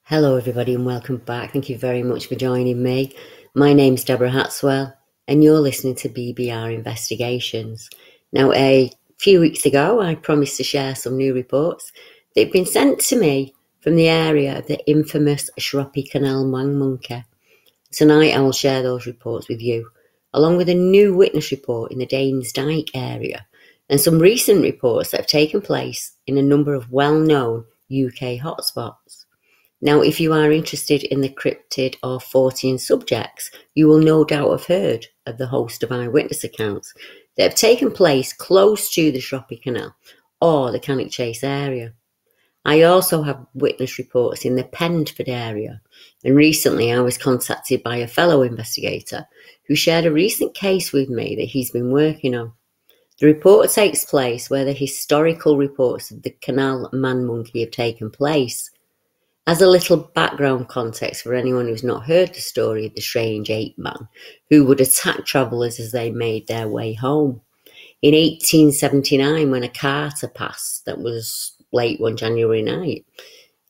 Hello everybody and welcome back. Thank you very much for joining me. My name's Deborah Hatswell and you're listening to BBR Investigations. Now, a few weeks ago I promised to share some new reports that have been sent to me from the area of the infamous Shroppie Canal monkey. Tonight I will share those reports with you, along with a new witness report in the Dyke area and some recent reports that have taken place in a number of well-known UK hotspots. Now, if you are interested in the cryptid or fortean subjects, you will no doubt have heard of the host of eyewitness accounts that have taken place close to the Shroppie Canal or the Cannock Chase area. I also have witness reports in the Pendeford area, and recently I was contacted by a fellow investigator who shared a recent case with me that he's been working on. The report takes place where the historical reports of the Canal man-monkey have taken place. As a little background context for anyone who's not heard the story of the strange ape man who would attack travellers as they made their way home. In 1879, when a carter passed that was late one January night,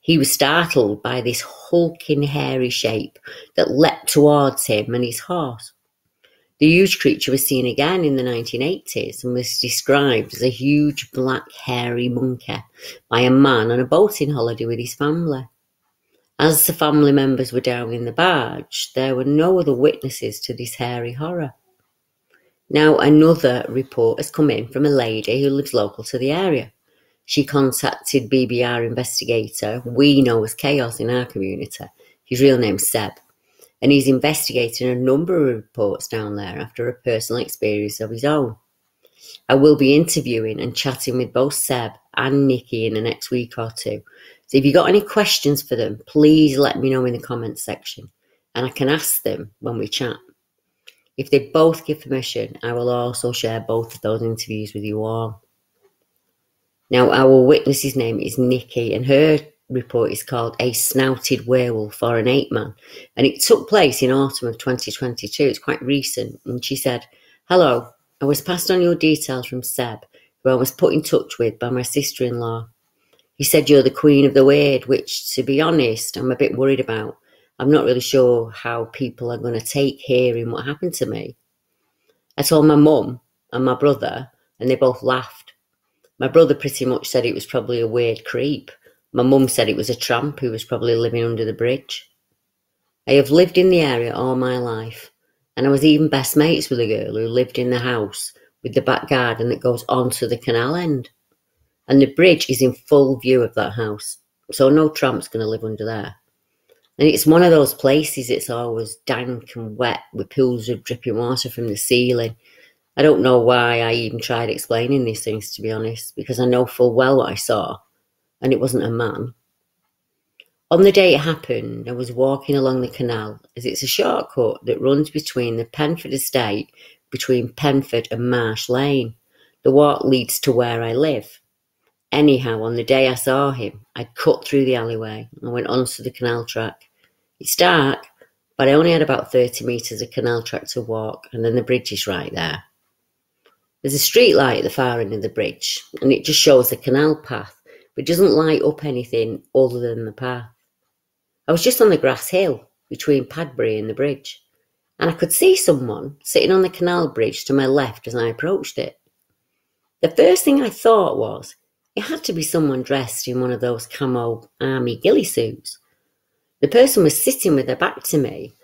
he was startled by this hulking hairy shape that leapt towards him and his horse. The huge creature was seen again in the 1980s and was described as a huge black hairy monkey by a man on a boating holiday with his family. As the family members were down in the barge, there were no other witnesses to this hairy horror. Now, another report has come in from a lady who lives local to the area. She contacted BBR investigator, we know as Chaos in our community. His real name's Seb, and he's investigating a number of reports down there after a personal experience of his own. I will be interviewing and chatting with both Seb and Nikki in the next week or two. So if you've got any questions for them, please let me know in the comments section and I can ask them when we chat. If they both give permission, I will also share both of those interviews with you all. Now, our witness's name is Nikki and her report is called A Snouted Werewolf or an Ape Man, and it took place in autumn of 2022. It's quite recent, and she said, "Hello, I was passed on your details from Seb, who I was put in touch with by my sister-in-law. He said you're the queen of the weird, which, to be honest, I'm a bit worried about. I'm not really sure how people are going to take hearing what happened to me." I told my mum and my brother, and they both laughed. My brother pretty much said it was probably a weird creep. My mum said it was a tramp who was probably living under the bridge. I have lived in the area all my life, and I was even best mates with a girl who lived in the house with the back garden that goes onto the canal end. And the bridge is in full view of that house, so no tramp's going to live under there. And it's one of those places it's always dank and wet with pools of dripping water from the ceiling. I don't know why I even tried explaining these things, to be honest, because I know full well what I saw, and it wasn't a man. On the day it happened, I was walking along the canal, as it's a shortcut that runs between the Pendeford estate, between Pendeford and Marsh Lane. The walk leads to where I live. Anyhow, on the day I saw him, I cut through the alleyway and went onto the canal track. It's dark, but I only had about 30 metres of canal track to walk, and then the bridge is right there. There's a street light at the far end of the bridge, and it just shows the canal path, but doesn't light up anything other than the path. I was just on the grass hill between Padbury and the bridge, and I could see someone sitting on the canal bridge to my left as I approached it. The first thing I thought was, it had to be someone dressed in one of those camo army ghillie suits. The person was sitting with their back to me.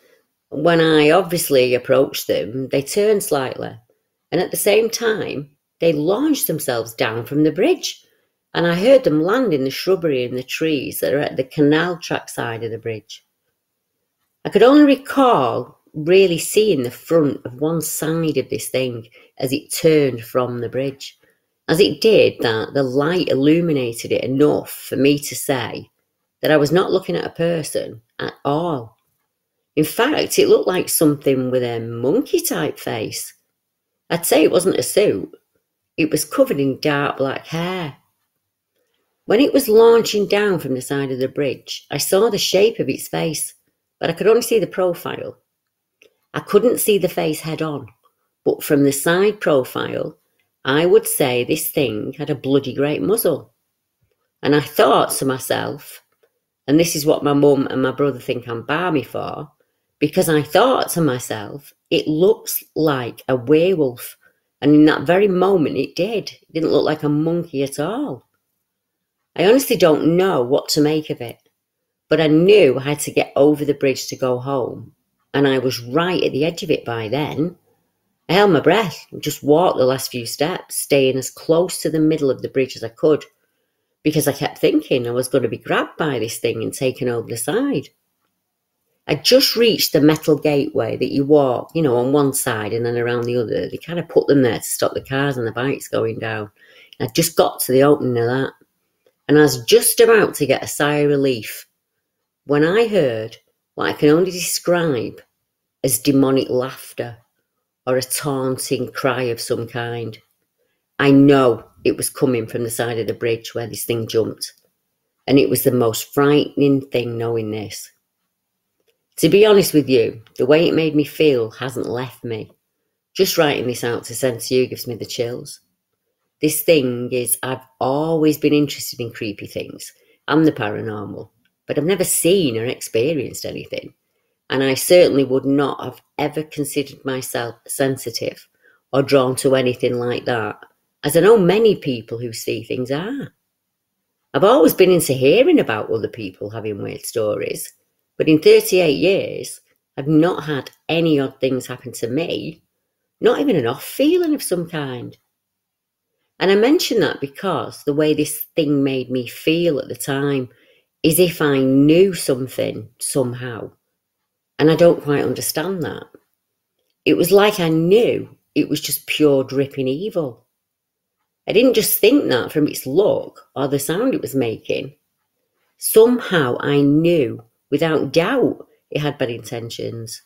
When I obviously approached them, they turned slightly, and at the same time, they launched themselves down from the bridge, and I heard them land in the shrubbery and the trees that are at the canal track side of the bridge. I could only recall really seeing the front of one side of this thing as it turned from the bridge. As it did that, the light illuminated it enough for me to say that I was not looking at a person at all. In fact, it looked like something with a monkey-type face. I'd say it wasn't a suit. It was covered in dark black hair. When it was launching down from the side of the bridge, I saw the shape of its face, but I could only see the profile. I couldn't see the face head on, but from the side profile, I would say this thing had a bloody great muzzle. And I thought to myself, And this is what my mum and my brother think I'm balmy for, because I thought to myself, it looks like a werewolf. And in that very moment, it did. It didn't look like a monkey at all. I honestly don't know what to make of it, but I knew I had to get over the bridge to go home. And I was right at the edge of it by then. I held my breath and just walked the last few steps, staying as close to the middle of the bridge as I could, because I kept thinking I was going to be grabbed by this thing and taken over the side. I just reached the metal gateway that you walk, on one side and then around the other. They kind of put them there to stop the cars and the bikes going down. I just got to the opening of that, and I was just about to get a sigh of relief when I heard what I can only describe as demonic laughter or a taunting cry of some kind. I know it was coming from the side of the bridge where this thing jumped, and it was the most frightening thing knowing this. To be honest with you, the way it made me feel hasn't left me. Just writing this out to send to you gives me the chills. This thing is, I've always been interested in creepy things and the paranormal, but I've never seen or experienced anything. And I certainly would not have ever considered myself sensitive or drawn to anything like that, as I know many people who see things are. I've always been into hearing about other people having weird stories, but in 38 years, I've not had any odd things happen to me, not even an off feeling of some kind. And I mention that because the way this thing made me feel at the time is if I knew something somehow. And I don't quite understand that. It was like I knew it was just pure dripping evil. I didn't just think that from its look or the sound it was making. Somehow I knew, without doubt, it had bad intentions.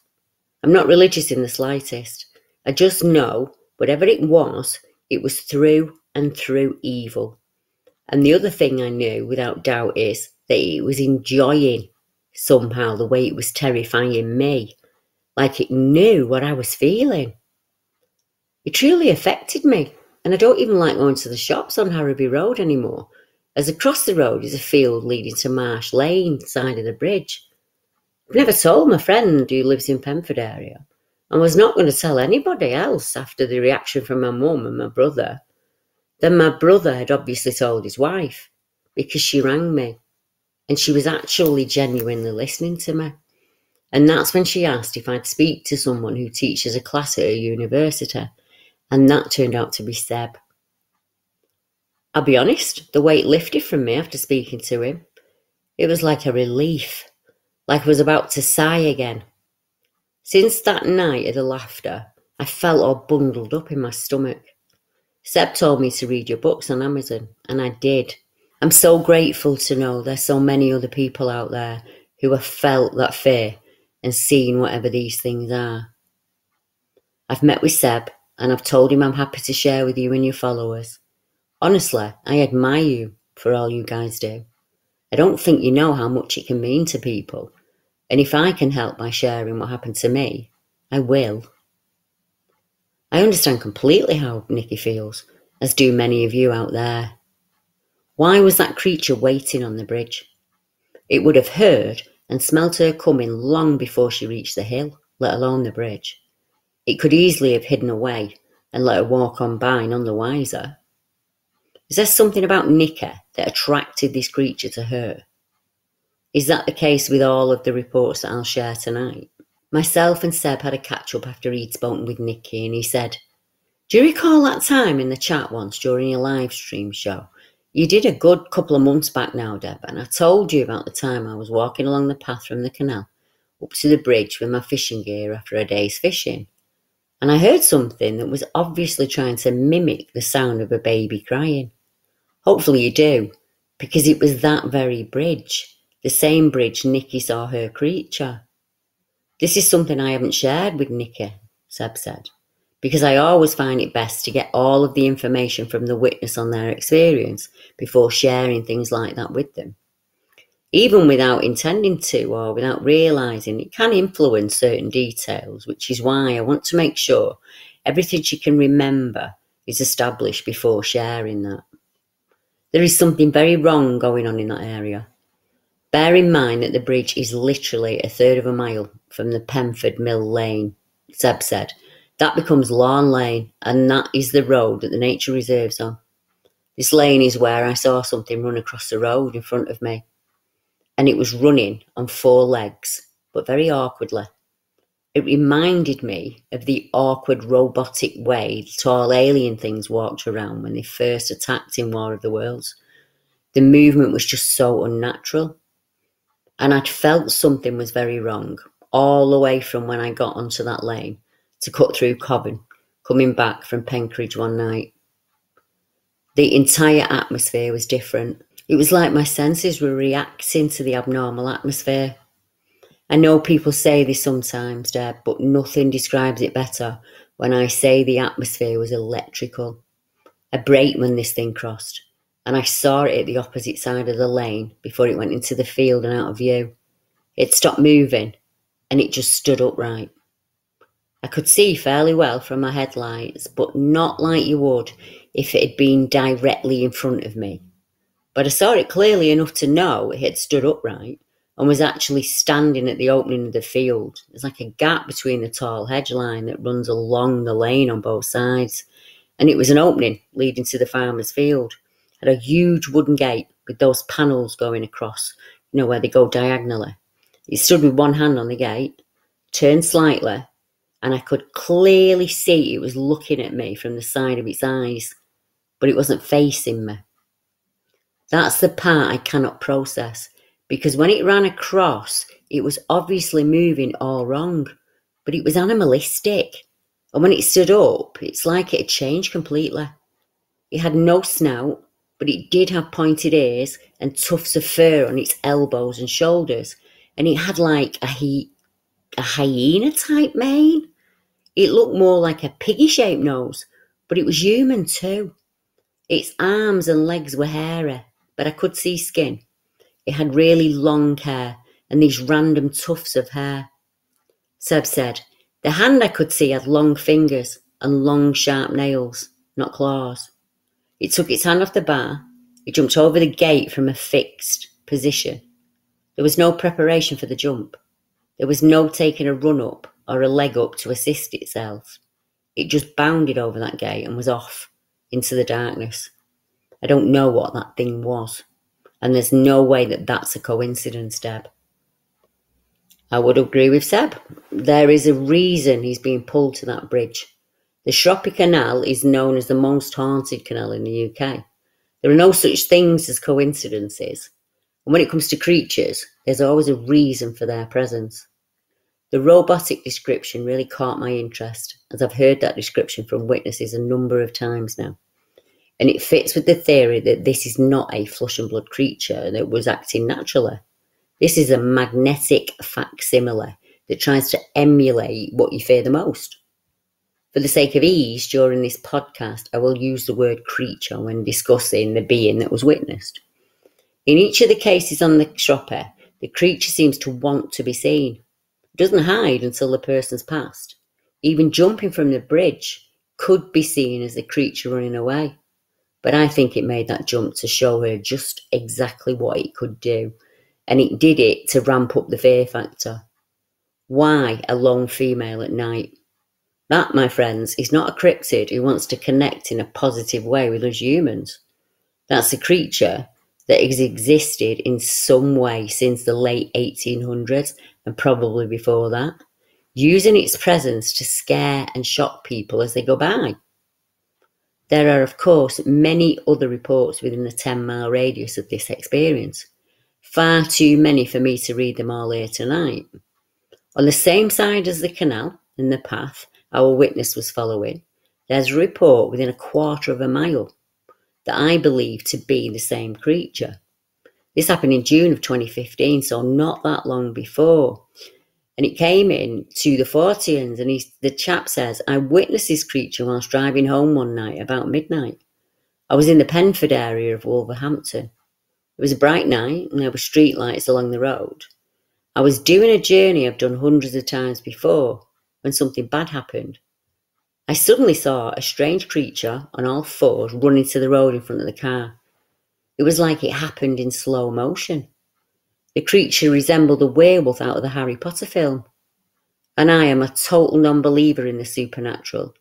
I'm not religious in the slightest. I just know, whatever it was through and through evil. And the other thing I knew, without doubt, is that it was enjoying somehow the way it was terrifying me, like it knew what I was feeling. It truly affected me, and I don't even like going to the shops on Harrowby Road anymore, as across the road is a field leading to Marsh Lane, side of the bridge. I've never told my friend who lives in Pendeford area, and was not going to tell anybody else after the reaction from my mum and my brother. Then my brother had obviously told his wife, because she rang me, and she was actually genuinely listening to me. And that's when she asked if I'd speak to someone who teaches a class at a university, and that turned out to be Seb. I'll be honest, the weight lifted from me after speaking to him. It was like a relief, like I was about to sigh again. Since that night of the laughter, I felt all bundled up in my stomach. Seb told me to read your books on Amazon, and I did. I'm so grateful to know there's so many other people out there who have felt that fear and seen whatever these things are. I've met with Seb, and I've told him I'm happy to share with you and your followers. Honestly, I admire you for all you guys do. I don't think you know how much it can mean to people, and if I can help by sharing what happened to me, I will. I understand completely how Nikki feels, as do many of you out there. Why was that creature waiting on the bridge? It would have heard and smelt her coming long before she reached the hill, let alone the bridge. It could easily have hidden away and let her walk on by none the wiser. Is there something about Nikki that attracted this creature to her? Is that the case with all of the reports that I'll share tonight? Myself and Seb had a catch-up after he'd spoken with Nikki, and he said, "Do you recall that time in the chat once during your live stream show? You did a good couple of months back now, Deb, and I told you about the time I was walking along the path from the canal up to the bridge with my fishing gear after a day's fishing. And I heard something that was obviously trying to mimic the sound of a baby crying. Hopefully you do, because it was that very bridge, the same bridge Nikki saw her creature. This is something I haven't shared with Nikki," Seb said, "because I always find it best to get all of the information from the witness on their experience before sharing things like that with them. Even without intending to or without realising, it can influence certain details, which is why I want to make sure everything she can remember is established before sharing that. There is something very wrong going on in that area. Bear in mind that the bridge is literally a third of a mile from the Pendeford Mill Lane, Seb said. That becomes Lawn Lane, and that is the road that the nature reserve's on. This lane is where I saw something run across the road in front of me, and it was running on 4 legs, but very awkwardly. It reminded me of the awkward robotic way the tall alien things walked around when they first attacked in War of the Worlds. The movement was just so unnatural. And I'd felt something was very wrong, all the way from when I got onto that lane to cut through Cobham, coming back from Penkridge one night. The entire atmosphere was different. It was like my senses were reacting to the abnormal atmosphere. I know people say this sometimes, Deb, but nothing describes it better when I say the atmosphere was electrical. A brakeman this thing crossed, and I saw it at the opposite side of the lane before it went into the field and out of view. It stopped moving, and it just stood upright. I could see fairly well from my headlights, but not like you would if it had been directly in front of me. But I saw it clearly enough to know it had stood upright and was actually standing at the opening of the field. There's like a gap between the tall hedge line that runs along the lane on both sides, and it was an opening leading to the farmer's field. It had a huge wooden gate with those panels going across, where they go diagonally. It stood with one hand on the gate, turned slightly, and I could clearly see it was looking at me from the side of its eyes, but it wasn't facing me. That's the part I cannot process, because when it ran across, it was obviously moving all wrong, but it was animalistic. And when it stood up, it's like it had changed completely. It had no snout, but it did have pointed ears and tufts of fur on its elbows and shoulders, and it had like a hyena-type mane. It looked more like a piggy-shaped nose, but it was human too. Its arms and legs were hairy, but I could see skin. It had really long hair and these random tufts of hair. Seb said, the hand I could see had long fingers and long sharp nails, not claws. It took its hand off the bar. It jumped over the gate from a fixed position. There was no preparation for the jump. There was no taking a run up or a leg up to assist itself. It just bounded over that gate and was off into the darkness. I don't know what that thing was, and there's no way that that's a coincidence, Deb. I would agree with Seb. There is a reason he's being pulled to that bridge. The Shroppie Canal is known as the most haunted canal in the UK. There are no such things as coincidences. And when it comes to creatures, there's always a reason for their presence. The robotic description really caught my interest, as I've heard that description from witnesses a number of times now. And it fits with the theory that this is not a flesh and blood creature that was acting naturally. This is a magnetic facsimile that tries to emulate what you fear the most. For the sake of ease, during this podcast, I will use the word creature when discussing the being that was witnessed. In each of the cases on the Shroppie, the creature seems to want to be seen. It doesn't hide until the person's passed. Even jumping from the bridge could be seen as the creature running away. But I think it made that jump to show her just exactly what it could do. And it did it to ramp up the fear factor. Why a lone female at night? That, my friends, is not a cryptid who wants to connect in a positive way with us humans. That's a creature that has existed in some way since the late 1800s and probably before that, using its presence to scare and shock people as they go by. There are, of course, many other reports within a 10-mile radius of this experience. Far too many for me to read them all here tonight. On the same side as the canal and the path our witness was following, there's a report within a quarter of a mile that I believe to be the same creature. This happened in June of 2015, so not that long before. And it came in to the forteans, and the chap says, I witnessed this creature whilst driving home one night about midnight. I was in the Pendeford area of Wolverhampton. It was a bright night, and there were street lights along the road. I was doing a journey I've done hundreds of times before, when something bad happened. I suddenly saw a strange creature on all fours running to the road in front of the car. It was like it happened in slow motion. The creature resembled a werewolf out of the Harry Potter film. And I am a total non-believer in the supernatural,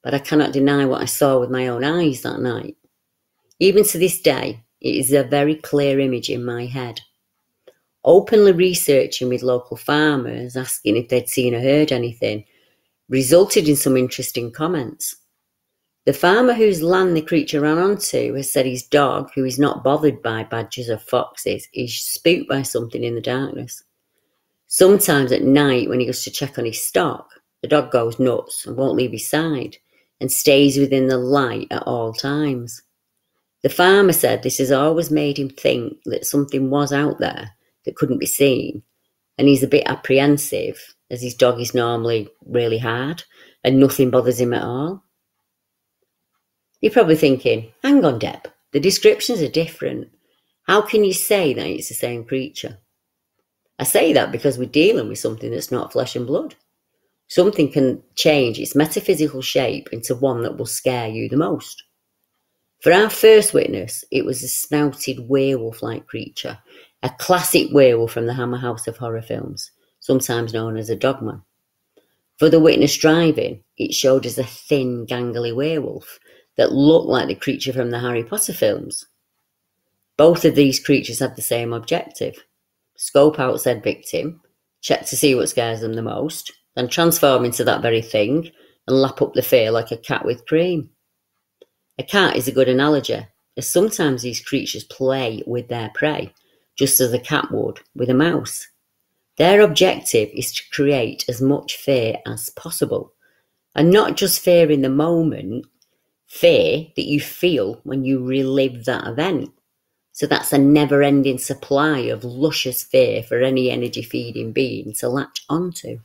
but I cannot deny what I saw with my own eyes that night. Even to this day, it is a very clear image in my head. Openly researching with local farmers, asking if they'd seen or heard anything, resulted in some interesting comments. The farmer whose land the creature ran onto has said his dog, who is not bothered by badgers or foxes, is spooked by something in the darkness. Sometimes at night, when he goes to check on his stock, the dog goes nuts and won't leave his side and stays within the light at all times. The farmer said this has always made him think that something was out there that couldn't be seen, and he's a bit apprehensive as his dog is normally really hard and nothing bothers him at all. You're probably thinking, hang on, Deb, the descriptions are different. How can you say that it's the same creature? I say that because we're dealing with something that's not flesh and blood. Something can change its metaphysical shape into one that will scare you the most. For our first witness, it was a snouted werewolf-like creature, a classic werewolf from the Hammer House of horror films, sometimes known as a dogman. For the witness driving, it showed us a thin, gangly werewolf that looked like the creature from the Harry Potter films. Both of these creatures had the same objective: scope out said victim, check to see what scares them the most, then transform into that very thing and lap up the fear like a cat with cream. A cat is a good analogy, as sometimes these creatures play with their prey, just as a cat would with a mouse. Their objective is to create as much fear as possible, and not just fear in the moment, fear that you feel when you relive that event. So that's a never-ending supply of luscious fear for any energy-feeding being to latch onto.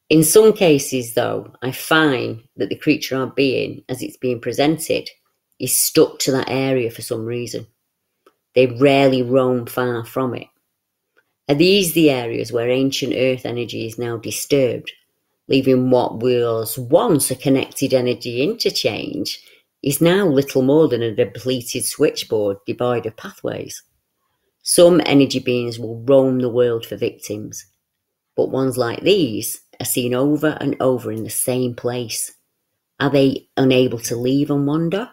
In some cases, though, I find that the creature or being, as it's being presented, is stuck to that area for some reason. They rarely roam far from it. Are these the areas where ancient earth energy is now disturbed, leaving what was once a connected energy interchange is now little more than a depleted switchboard devoid of pathways? Some energy beings will roam the world for victims, but ones like these are seen over and over in the same place. Are they unable to leave and wander?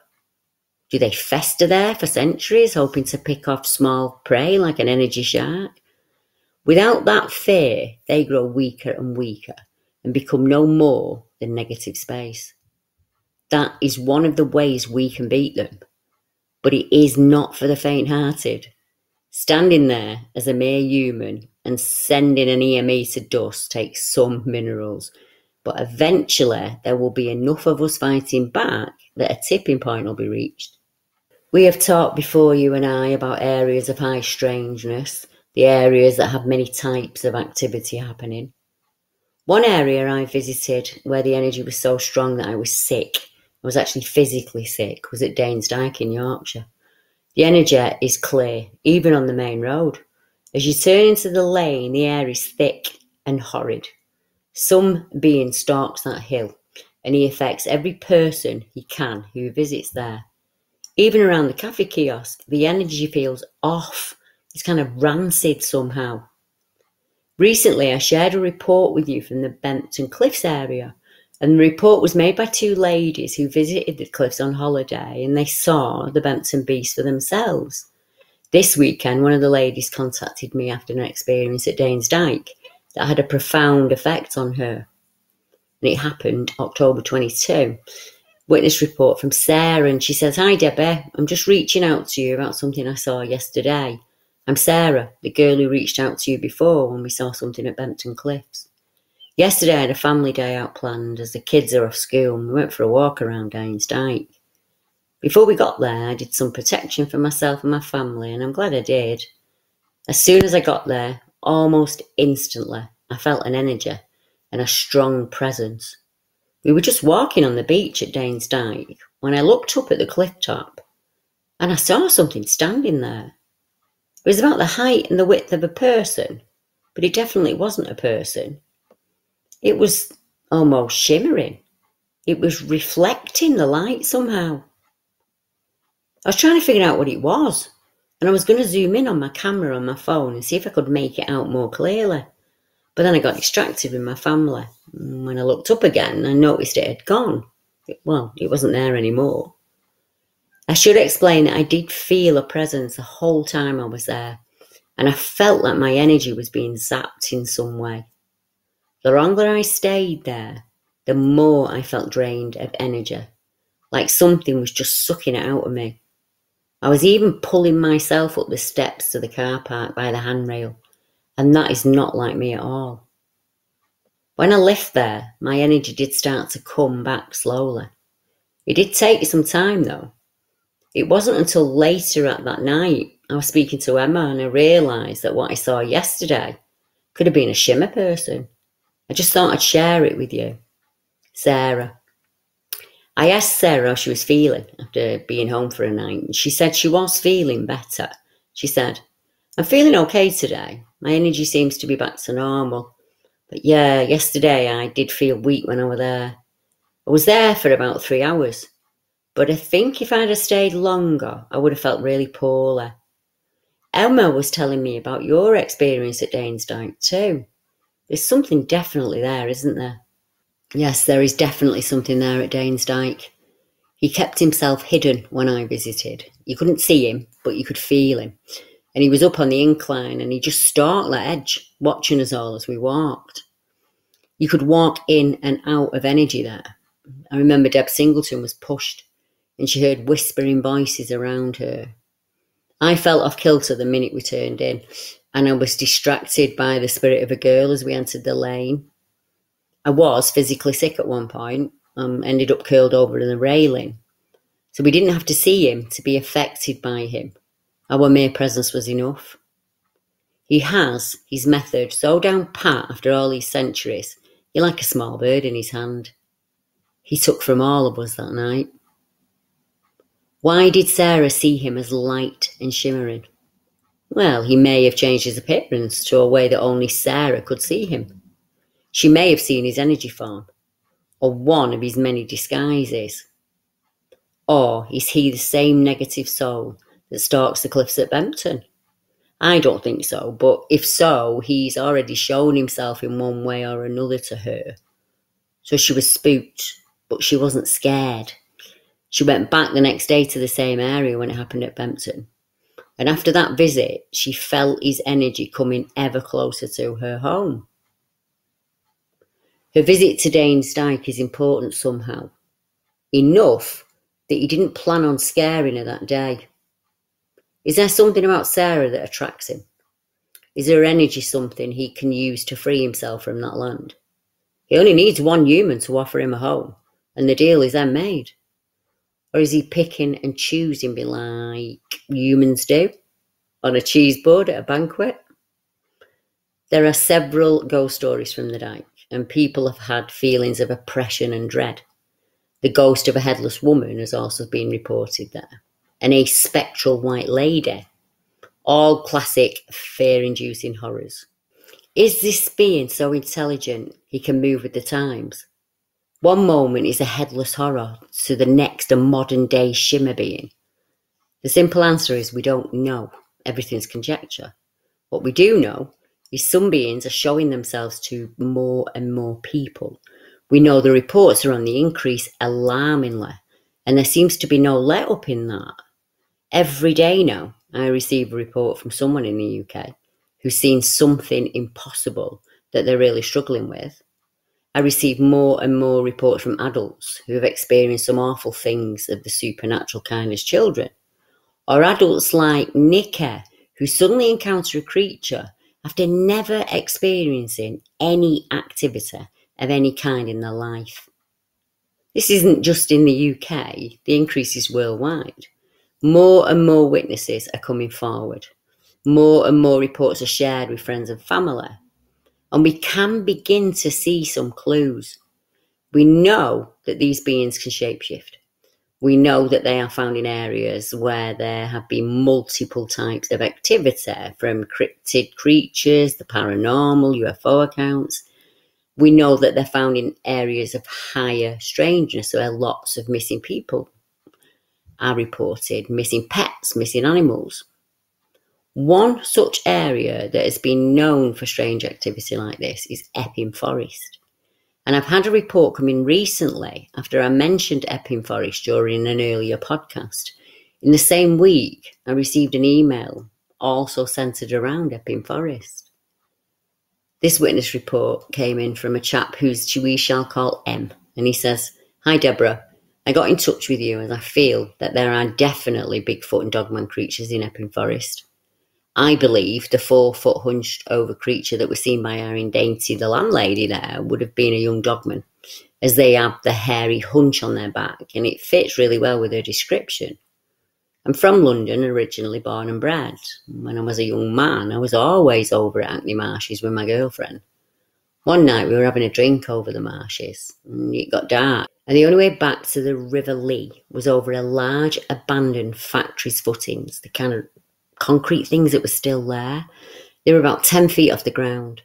Do they fester there for centuries, hoping to pick off small prey like an energy shark? Without that fear, they grow weaker and weaker and become no more than negative space. That is one of the ways we can beat them, but it is not for the faint-hearted. Standing there as a mere human and sending an EME to dust takes some minerals, but eventually there will be enough of us fighting back that a tipping point will be reached. We have talked before, you and I, about areas of high strangeness, the areas that have many types of activity happening. One area I visited where the energy was so strong that I was sick, I was actually physically sick, was at Dyke in Yorkshire. The energy is clear, even on the main road. As you turn into the lane, the air is thick and horrid. Some being stalks that hill, and he affects every person he can who visits there. Even around the cafe kiosk, the energy feels off. It's kind of rancid somehow. Recently, I shared a report with you from the Bempton Cliffs area, and the report was made by two ladies who visited the cliffs on holiday, and they saw the Bempton beast for themselves. This weekend, one of the ladies contacted me after an experience at Dyke that had a profound effect on her. And it happened October 22. Witness report from Sarah, and she says, "Hi Debbie, I'm just reaching out to you about something I saw yesterday. I'm Sarah, the girl who reached out to you before when we saw something at Bempton Cliffs. Yesterday I had a family day out planned as the kids are off school and we went for a walk around Dyke. Before we got there, I did some protection for myself and my family, and I'm glad I did. As soon as I got there, almost instantly, I felt an energy and a strong presence. We were just walking on the beach at Dyke when I looked up at the cliff top and I saw something standing there. It was about the height and the width of a person, but it definitely wasn't a person. It was almost shimmering. It was reflecting the light somehow. I was trying to figure out what it was, And I was going to zoom in on my camera on my phone and see if I could make it out more clearly. But then I got distracted with my family. And when I looked up again, I noticed it had gone. It wasn't there anymore. I should explain that I did feel a presence the whole time I was there. And I felt like my energy was being zapped in some way. The longer I stayed there, the more I felt drained of energy. Like something was just sucking it out of me. I was even pulling myself up the steps to the car park by the handrail. And that is not like me at all. When I left there, my energy did start to come back slowly. It did take some time though. It wasn't until later at that night I was speaking to Emma and I realised that what I saw yesterday could have been a shimmer person. I just thought I'd share it with you. Sarah. I asked Sarah how she was feeling after being home for a night, and she said she was feeling better. She said, I'm feeling okay today. My energy seems to be back to normal. But yeah, yesterday I did feel weak when I was there. I was there for about 3 hours. But I think if I'd have stayed longer, I would have felt really poorly. Emma was telling me about your experience at Dyke too. There's something definitely there, isn't there? Yes, there is definitely something there at Dyke. He kept himself hidden when I visited. You couldn't see him, but you could feel him. And he was up on the incline and he just stalked that edge, watching us all as we walked. You could walk in and out of energy there. I remember Deb Singleton was pushed and she heard whispering voices around her. I felt off kilter the minute we turned in and I was distracted by the spirit of a girl as we entered the lane. I was physically sick at one point, ended up curled over in the railing. So we didn't have to see him to be affected by him. Our mere presence was enough. He has his method so down pat after all these centuries, you're like a small bird in his hand. He took from all of us that night. Why did Sarah see him as light and shimmering? Well, he may have changed his appearance to a way that only Sarah could see him. She may have seen his energy form, or one of his many disguises. Or is he the same negative soul that stalks the cliffs at Bempton? I don't think so, but if so, he's already shown himself in one way or another to her. So she was spooked, but she wasn't scared. She went back the next day to the same area when it happened at Bempton. And after that visit, she felt his energy coming ever closer to her home. Her visit to Dyke is important somehow. Enough that he didn't plan on scaring her that day. Is there something about Sarah that attracts him? Is her energy something he can use to free himself from that land? He only needs one human to offer him a home, and the deal is then made. Or is he picking and choosing me like humans do on a cheese board at a banquet? There are several ghost stories from the Dyke, and people have had feelings of oppression and dread. The ghost of a headless woman has also been reported there, and a spectral white lady. All classic fear-inducing horrors. Is this being so intelligent he can move with the times? One moment is a headless horror, to the next a modern-day shimmer being. The simple answer is we don't know. Everything's conjecture. What we do know is some beings are showing themselves to more and more people. We know the reports are on the increase alarmingly, and there seems to be no let-up in that. Every day now, I receive a report from someone in the UK who's seen something impossible that they're really struggling with. I receive more and more reports from adults who have experienced some awful things of the supernatural kind as children, or adults like Nikki who suddenly encounter a creature after never experiencing any activity of any kind in their life. This isn't just in the UK, the increase is worldwide. More and more witnesses are coming forward. More and more reports are shared with friends and family. And we can begin to see some clues. We know that these beings can shapeshift. We know that they are found in areas where there have been multiple types of activity, from cryptid creatures, the paranormal, UFO accounts. We know that they're found in areas of higher strangeness, where lots of missing people are reported, missing pets, missing animals. One such area that has been known for strange activity like this is Epping Forest. And I've had a report come in recently after I mentioned Epping Forest during an earlier podcast. In the same week, I received an email also centred around Epping Forest. This witness report came in from a chap whose we shall call M, and he says, "Hi Deborah, I got in touch with you as I feel that there are definitely Bigfoot and Dogman creatures in Epping Forest. I believe the 4-foot hunched over creature that was seen by Irene Dainty, the landlady there, would have been a young dogman, as they have the hairy hunch on their back, and it fits really well with her description. I'm from London, originally born and bred. When I was a young man, I was always over at Hackney Marshes with my girlfriend. One night we were having a drink over the marshes, and it got dark, and the only way back to the River Lee was over a large abandoned factory's footings, the kind of concrete things that were still there. They were about 10 feet off the ground.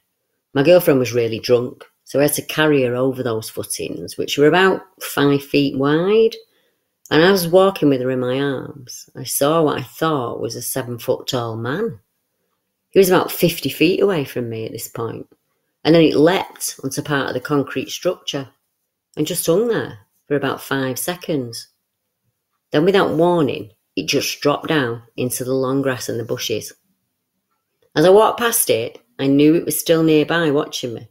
My girlfriend was really drunk, so I had to carry her over those footings, which were about 5 feet wide. And I was walking with her in my arms. I saw what I thought was a 7-foot tall man. He was about 50 feet away from me at this point, and then it leapt onto part of the concrete structure and just hung there for about 5 seconds. Then, without warning, it just dropped down into the long grass and the bushes. As I walked past it, I knew it was still nearby watching me.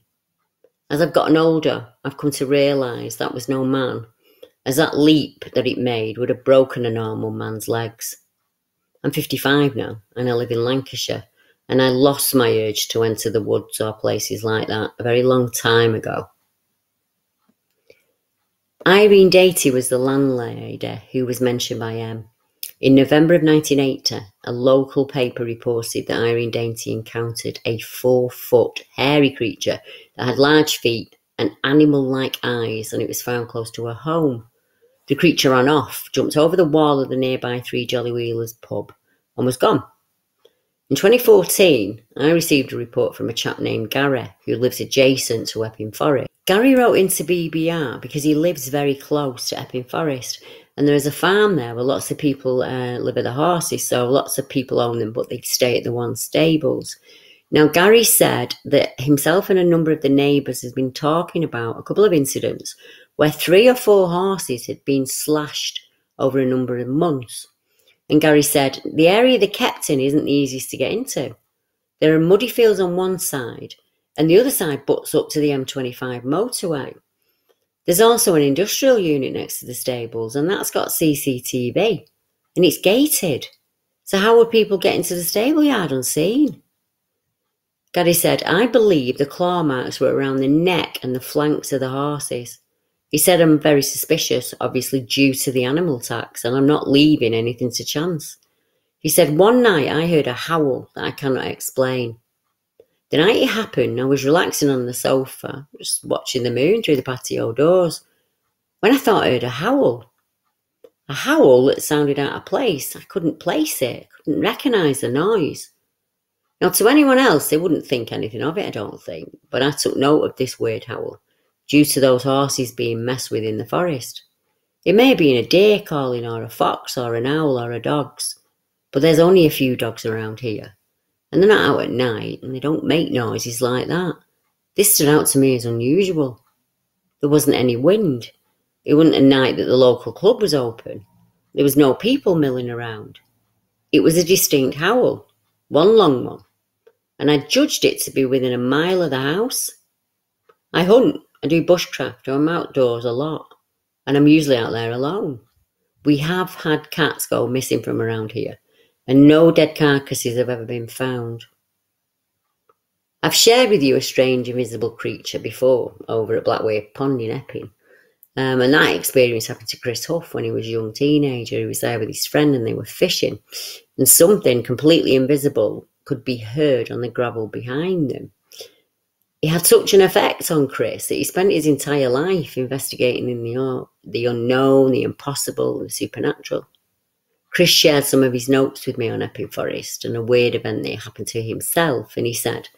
As I've gotten older, I've come to realise that was no man, as that leap that it made would have broken a normal man's legs. I'm 55 now, and I live in Lancashire, and I lost my urge to enter the woods or places like that a very long time ago. Irene Dainty was the landlady who was mentioned by M. In November of 1980, a local paper reported that Irene Dainty encountered a 4-foot hairy creature that had large feet and animal-like eyes, and it was found close to her home. The creature ran off, jumped over the wall of the nearby Three Jolly Wheelers pub, and was gone. In 2014, I received a report from a chap named Gary, who lives adjacent to Epping Forest. Gary wrote into BBR because he lives very close to Epping Forest, and there is a farm there where lots of people live at the horses, so lots of people own them, but they stay at the one stables. Now, Gary said that himself and a number of the neighbours has been talking about a couple of incidents where 3 or 4 horses had been slashed over a number of months. And Gary said, the area they're kept in isn't the easiest to get into. There are muddy fields on one side, and the other side butts up to the M25 motorway. There's also an industrial unit next to the stables, and that's got CCTV, and it's gated. So how would people get into the stable yard unseen? Gary said, I believe the claw marks were around the neck and the flanks of the horses. He said, I'm very suspicious, obviously due to the animal tax, and I'm not leaving anything to chance. He said, one night I heard a howl that I cannot explain. The night it happened, I was relaxing on the sofa, just watching the moon through the patio doors, when I thought I heard a howl. A howl that sounded out of place. I couldn't place it, couldn't recognise the noise. Now, to anyone else, they wouldn't think anything of it, I don't think, but I took note of this weird howl, due to those horses being messed with in the forest. It may have been a deer calling, or a fox, or an owl, or a dog's, but there's only a few dogs around here, and they're not out at night, and they don't make noises like that. This stood out to me as unusual. There wasn't any wind. It wasn't a night that the local club was open. There was no people milling around. It was a distinct howl, one long one, and I judged it to be within a mile of the house. I hunt, I do bushcraft, I'm outdoors a lot, and I'm usually out there alone. We have had cats go missing from around here, and no dead carcasses have ever been found. I've shared with you a strange invisible creature before over at Blackway Pond in Epping, and that experience happened to Chris Huff when he was a young teenager. He was there with his friend and they were fishing, and something completely invisible could be heard on the gravel behind them. It had such an effect on Chris that he spent his entire life investigating in the unknown, the impossible, the supernatural. Chris shared some of his notes with me on Epping Forest and a weird event that happened to himself, and he said,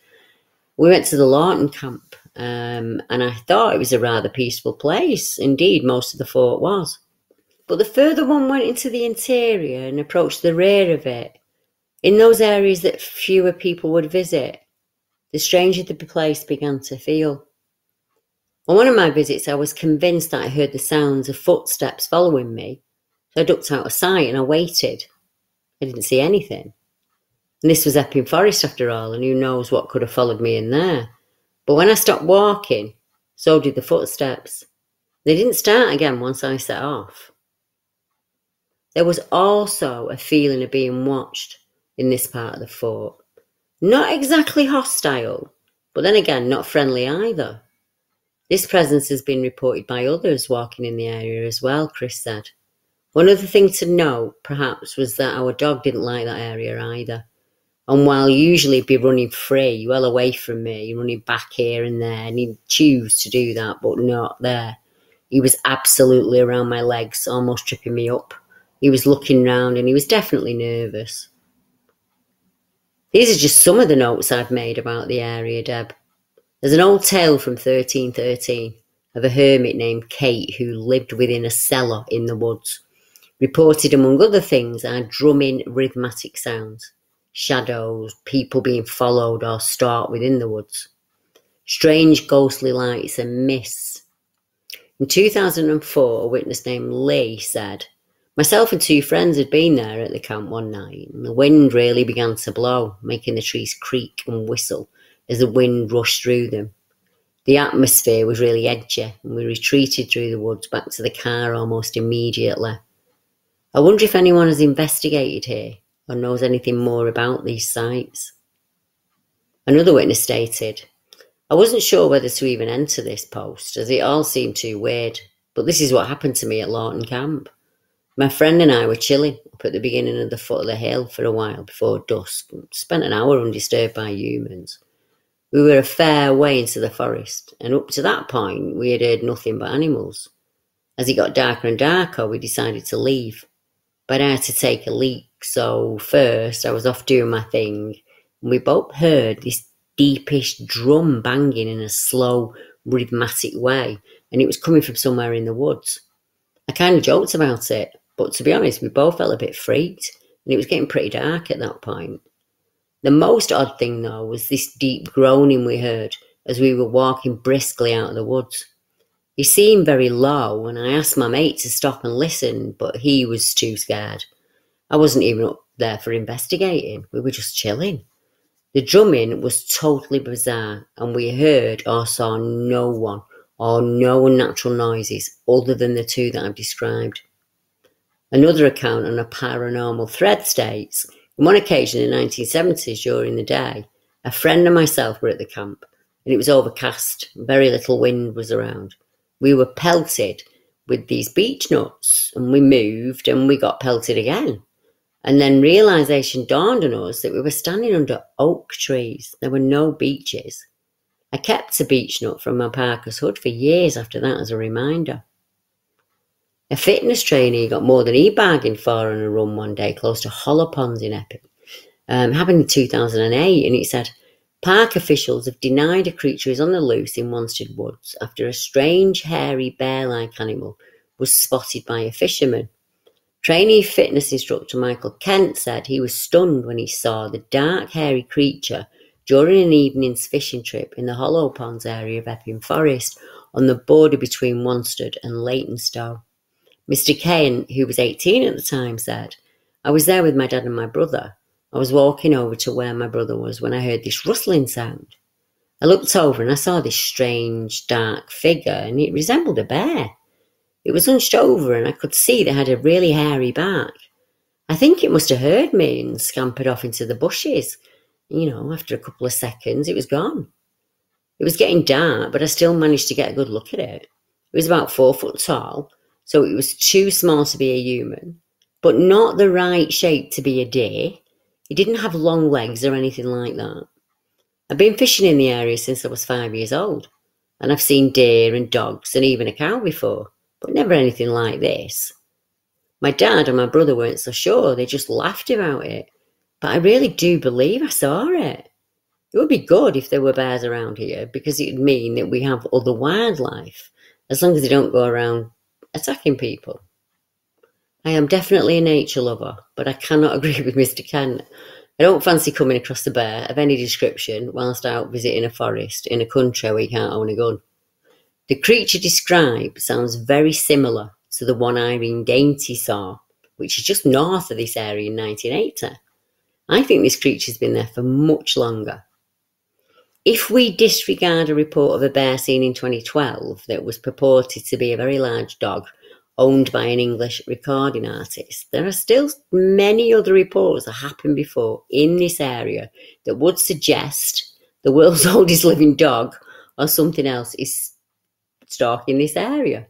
we went to the Lawton camp, and I thought it was a rather peaceful place. Indeed, most of the fort was. But the further one went into the interior and approached the rear of it, In those areas that fewer people would visit, the stranger the place began to feel. On one of my visits, I was convinced that I heard the sounds of footsteps following me, so I ducked out of sight and I waited. I didn't see anything. And this was Epping Forest after all, and who knows what could have followed me in there. But when I stopped walking, so did the footsteps. They didn't start again once I set off. There was also a feeling of being watched in this part of the fort. Not exactly hostile, but then again, not friendly either. This presence has been reported by others walking in the area as well, Chris said. One other thing to note, perhaps, was that our dog didn't like that area either. And while usually he'd be running free, well away from me, running back here and there, and he'd choose to do that, but not there. He was absolutely around my legs, almost tripping me up. He was looking round and he was definitely nervous. These are just some of the notes I've made about the area, Deb. There's an old tale from 1313 of a hermit named Kate who lived within a cellar in the woods. Reported, among other things, are drumming rhythmic sounds, shadows, people being followed or stalked within the woods, strange ghostly lights and mists. In 2004, a witness named Lee said, "Myself and two friends had been there at the camp one night, and the wind really began to blow, making the trees creak and whistle as the wind rushed through them. The atmosphere was really edgy, and we retreated through the woods back to the car almost immediately. I wonder if anyone has investigated here or knows anything more about these sites." Another witness stated, "I wasn't sure whether to even enter this post, as it all seemed too weird, but this is what happened to me at Lawton Camp. My friend and I were chilling up at the beginning of the foot of the hill for a while before dusk, and spent an hour undisturbed by humans. We were a fair way into the forest, and up to that point we had heard nothing but animals. As it got darker and darker, we decided to leave, but I had to take a leak, so first I was off doing my thing, and we both heard this deepish drum banging in a slow, rhythmic way, and it was coming from somewhere in the woods. I kind of joked about it, but to be honest, we both felt a bit freaked, and it was getting pretty dark at that point. The most odd thing, though, was this deep groaning we heard as we were walking briskly out of the woods. He seemed very low, and I asked my mate to stop and listen, but he was too scared. I wasn't even up there for investigating. We were just chilling. The drumming was totally bizarre, and we heard or saw no one or no unnatural noises other than the two that I've described." Another account on a paranormal thread states, "On one occasion in the 1970s during the day, a friend and myself were at the camp, and it was overcast, very little wind was around. We were pelted with these beech nuts, and we moved and we got pelted again. And then realisation dawned on us that we were standing under oak trees. There were no beeches. I kept a beech nut from my Parker's hood for years after that as a reminder." A fitness trainee got more than he bargained for on a run one day close to Hollow Ponds in Epping. Happened in 2008, and it said, "Park officials have denied a creature is on the loose in Wanstead Woods after a strange, hairy, bear-like animal was spotted by a fisherman. Trainee fitness instructor Michael Kent said he was stunned when he saw the dark, hairy creature during an evening's fishing trip in the Hollow Ponds area of Epping Forest on the border between Wanstead and Leytonstone. Mr. Kent, who was 18 at the time, said, "I was there with my dad and my brother. I was walking over to where my brother was when I heard this rustling sound. I looked over and I saw this strange, dark figure, and it resembled a bear. It was hunched over and I could see that it had a really hairy back. I think it must have heard me and scampered off into the bushes. After a couple of seconds, it was gone. It was getting dark, but I still managed to get a good look at it. It was about 4 foot tall, so it was too small to be a human, but not the right shape to be a deer. It didn't have long legs or anything like that. I've been fishing in the area since I was 5 years old, and I've seen deer and dogs and even a cow before, but never anything like this. My dad and my brother weren't so sure, they just laughed about it, but I really do believe I saw it. It would be good if there were bears around here, because it would mean that we have other wildlife, as long as they don't go around attacking people. I am definitely a nature lover, but I cannot agree with Mr. Kent. I don't fancy coming across a bear of any description whilst out visiting a forest in a country where you can't own a gun. The creature described sounds very similar to the one Irene Dainty saw, which is just north of this area in 1980. I think this creature's been there for much longer. If we disregard a report of a bear seen in 2012 that was purported to be a very large dog owned by an English recording artist, there are still many other reports that happened before in this area that would suggest the world's oldest living dog or something else is stalking this area.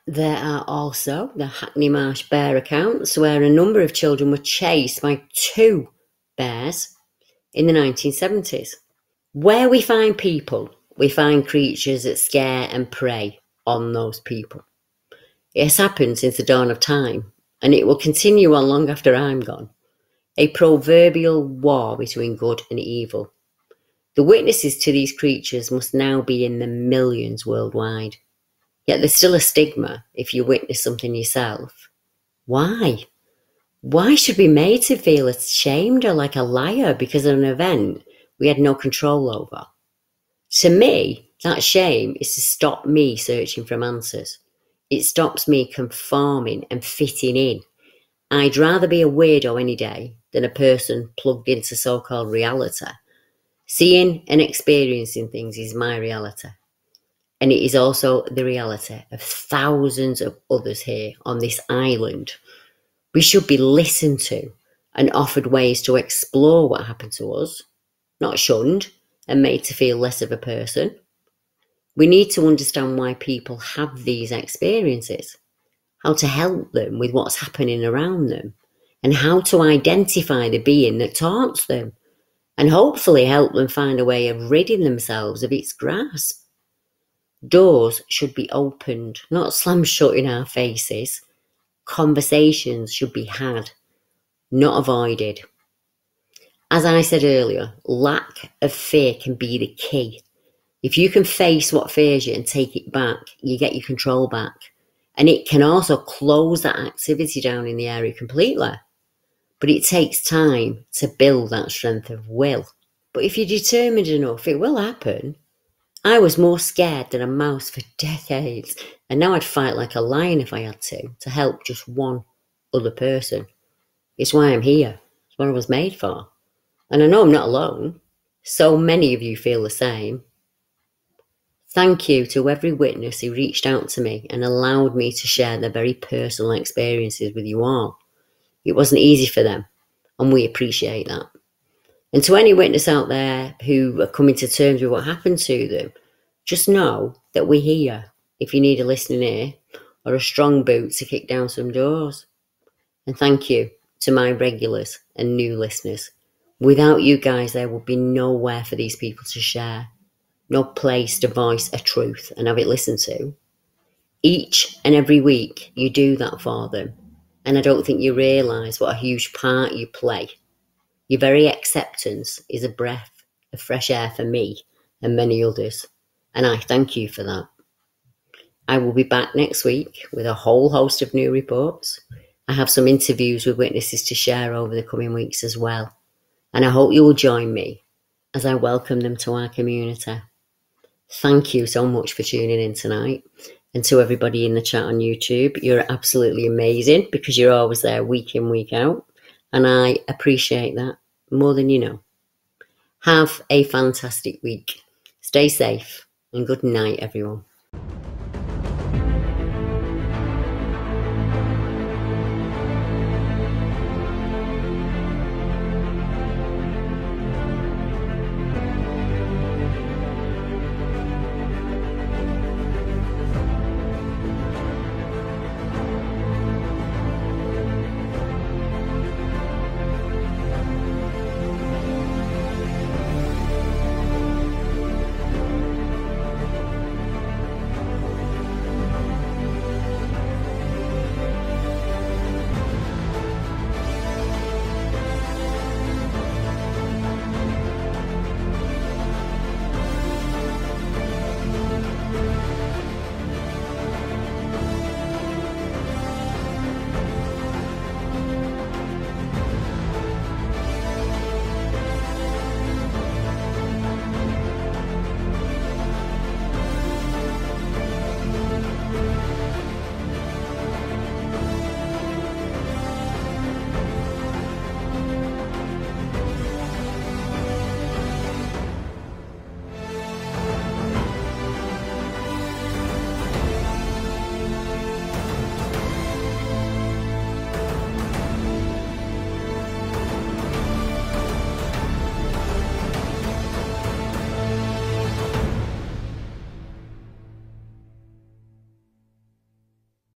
There are also the Hackney Marsh bear accounts where a number of children were chased by 2 bears in the 1970s. Where we find people, we find creatures that scare and prey on those people. It has happened since the dawn of time, and it will continue on long after I'm gone. A proverbial war between good and evil. The witnesses to these creatures must now be in the millions worldwide. Yet there's still a stigma if you witness something yourself. Why? Why should we be made to feel ashamed or like a liar because of an event we had no control over? To me, that shame is to stop me searching for answers. It stops me conforming and fitting in. I'd rather be a weirdo any day than a person plugged into so-called reality. Seeing and experiencing things is my reality. And it is also the reality of thousands of others here on this island. We should be listened to and offered ways to explore what happened to us, not shunned and made to feel less of a person. We need to understand why people have these experiences, how to help them with what's happening around them, and how to identify the being that taunts them, and hopefully help them find a way of ridding themselves of its grasp. Doors should be opened, not slammed shut in our faces. Conversations should be had, not avoided. As I said earlier, lack of fear can be the key. If you can face what fears you and take it back, you get your control back. And it can also close that activity down in the area completely. But it takes time to build that strength of will. But if you're determined enough, it will happen. I was more scared than a mouse for decades, and now I'd fight like a lion if I had to help just one other person. It's why I'm here. It's what I was made for. And I know I'm not alone. So many of you feel the same. Thank you to every witness who reached out to me and allowed me to share their very personal experiences with you all. It wasn't easy for them, and we appreciate that. And to any witness out there who are coming to terms with what happened to them, just know that we're here if you need a listening ear or a strong boot to kick down some doors. And thank you to my regulars and new listeners. Without you guys, there would be nowhere for these people to share, no place to voice a truth and have it listened to. Each and every week, you do that for them. And I don't think you realise what a huge part you play. Your very acceptance is a breath of fresh air for me and many others, and I thank you for that. I will be back next week with a whole host of new reports. I have some interviews with witnesses to share over the coming weeks as well, and I hope you will join me as I welcome them to our community. Thank you so much for tuning in tonight, and to everybody in the chat on YouTube, you're absolutely amazing because you're always there week in, week out. And I appreciate that more than you know. Have a fantastic week. Stay safe and good night, everyone.